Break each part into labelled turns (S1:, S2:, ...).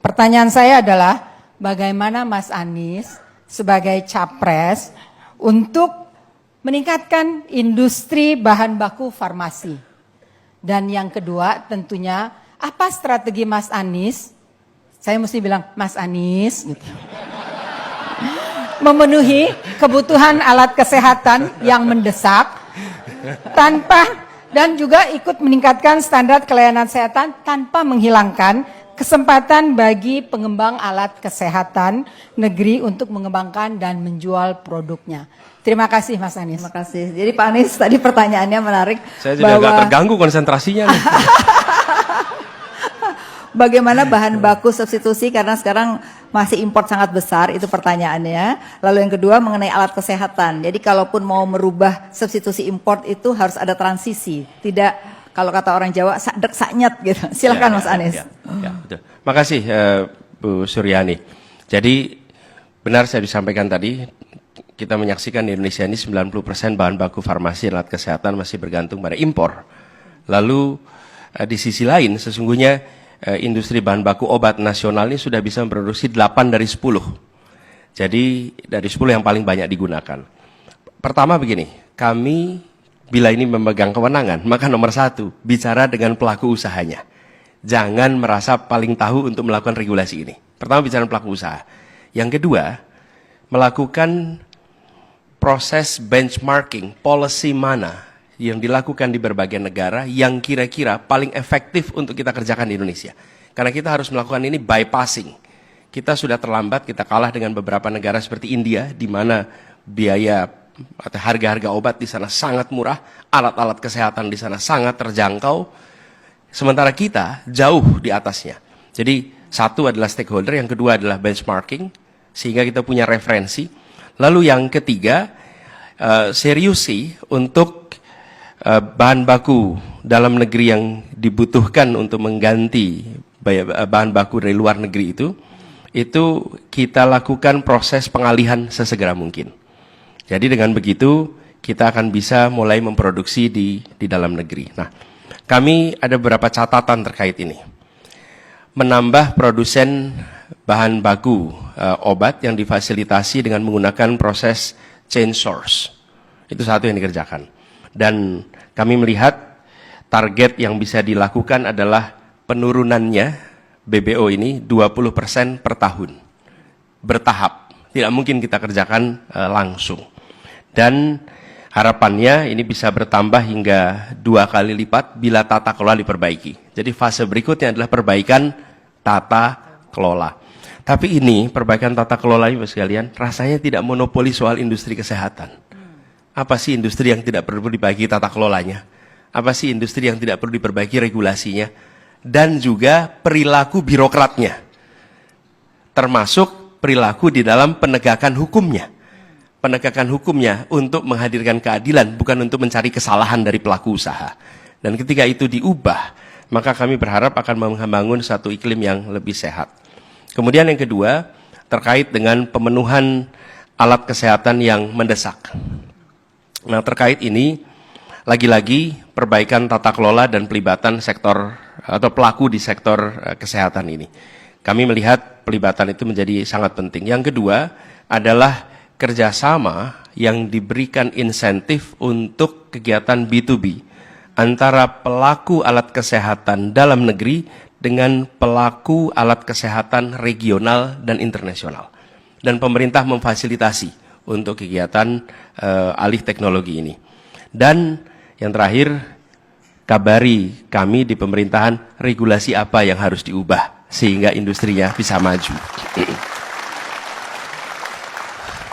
S1: Pertanyaan saya adalah, bagaimana Mas Anies sebagai capres untuk meningkatkan industri bahan baku farmasi? Dan yang kedua tentunya, apa strategi Mas Anies, saya mesti bilang Mas Anies, gitu, memenuhi kebutuhan alat kesehatan yang mendesak dan juga ikut meningkatkan standar kelayanan kesehatan tanpa menghilangkan kesempatan bagi pengembang alat kesehatan negeri untuk mengembangkan dan menjual produknya. Terima kasih Mas Anies.
S2: Terima kasih. Jadi Pak Anies tadi pertanyaannya menarik.
S3: Saya jadi agak terganggu konsentrasinya nih.
S2: Bagaimana bahan baku substitusi karena sekarang masih import sangat besar, itu pertanyaannya. Lalu yang kedua mengenai alat kesehatan. Jadi kalaupun mau merubah substitusi import itu harus ada transisi. Tidak, kalau kata orang Jawa, sakdek saknyet gitu. Silakan Mas Anies.
S3: Betul. Makasih Bu Suryani. Jadi benar saya disampaikan tadi, kita menyaksikan di Indonesia ini 90% bahan baku farmasi dan alat kesehatan masih bergantung pada impor. Lalu di sisi lain sesungguhnya industri bahan baku obat nasional ini sudah bisa memproduksi 8 dari 10. Jadi dari 10 yang paling banyak digunakan. Pertama begini, kami bila ini memegang kewenangan, maka nomor 1, bicara dengan pelaku usahanya. Jangan merasa paling tahu untuk melakukan regulasi ini. Pertama bicara pelaku usaha. Yang kedua, melakukan proses benchmarking, policy mana yang dilakukan di berbagai negara yang kira-kira paling efektif untuk kita kerjakan di Indonesia. Karena kita harus melakukan ini bypassing. Kita sudah terlambat, kita kalah dengan beberapa negara seperti India, di mana biaya atau harga-harga obat di sana sangat murah, alat-alat kesehatan di sana sangat terjangkau, sementara kita jauh di atasnya. Jadi satu adalah stakeholder, yang kedua adalah benchmarking, sehingga kita punya referensi. Lalu yang ketiga, serius sih untuk bahan baku dalam negeri yang dibutuhkan untuk mengganti bahan baku dari luar negeri itu kita lakukan proses pengalihan sesegera mungkin. Jadi dengan begitu kita akan bisa mulai memproduksi di dalam negeri. Nah, kami ada beberapa catatan terkait ini. Menambah produsen bahan baku obat yang difasilitasi dengan menggunakan proses chain source. Itu satu yang dikerjakan. Dan kami melihat target yang bisa dilakukan adalah penurunannya BBO ini 20% per tahun. Bertahap. Tidak mungkin kita kerjakan langsung. Dan harapannya ini bisa bertambah hingga 2 kali lipat bila tata kelola diperbaiki. Jadi fase berikutnya adalah perbaikan tata kelola. Tapi ini perbaikan tata kelola ini sekalian rasanya tidak monopoli soal industri kesehatan. Apa sih industri yang tidak perlu diperbaiki tata kelolanya? Apa sih industri yang tidak perlu diperbaiki regulasinya? Dan juga perilaku birokratnya. Termasuk perilaku di dalam penegakan hukumnya. Penegakan hukumnya untuk menghadirkan keadilan, bukan untuk mencari kesalahan dari pelaku usaha. Dan ketika itu diubah, maka kami berharap akan membangun satu iklim yang lebih sehat. Kemudian yang kedua, terkait dengan pemenuhan alat kesehatan yang mendesak. Nah, terkait ini, lagi-lagi perbaikan tata kelola dan pelibatan sektor atau pelaku di sektor kesehatan ini. Kami melihat pelibatan itu menjadi sangat penting. Yang kedua adalah kerjasama yang diberikan insentif untuk kegiatan B2B antara pelaku alat kesehatan dalam negeri dengan pelaku alat kesehatan regional dan internasional. Dan pemerintah memfasilitasi untuk kegiatan alih teknologi ini. Dan yang terakhir, kabari kami di pemerintahan regulasi apa yang harus diubah sehingga industrinya bisa maju.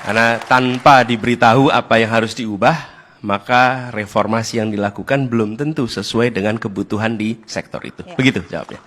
S3: Karena tanpa diberitahu apa yang harus diubah, maka reformasi yang dilakukan belum tentu sesuai dengan kebutuhan di sektor itu. Begitu jawabnya.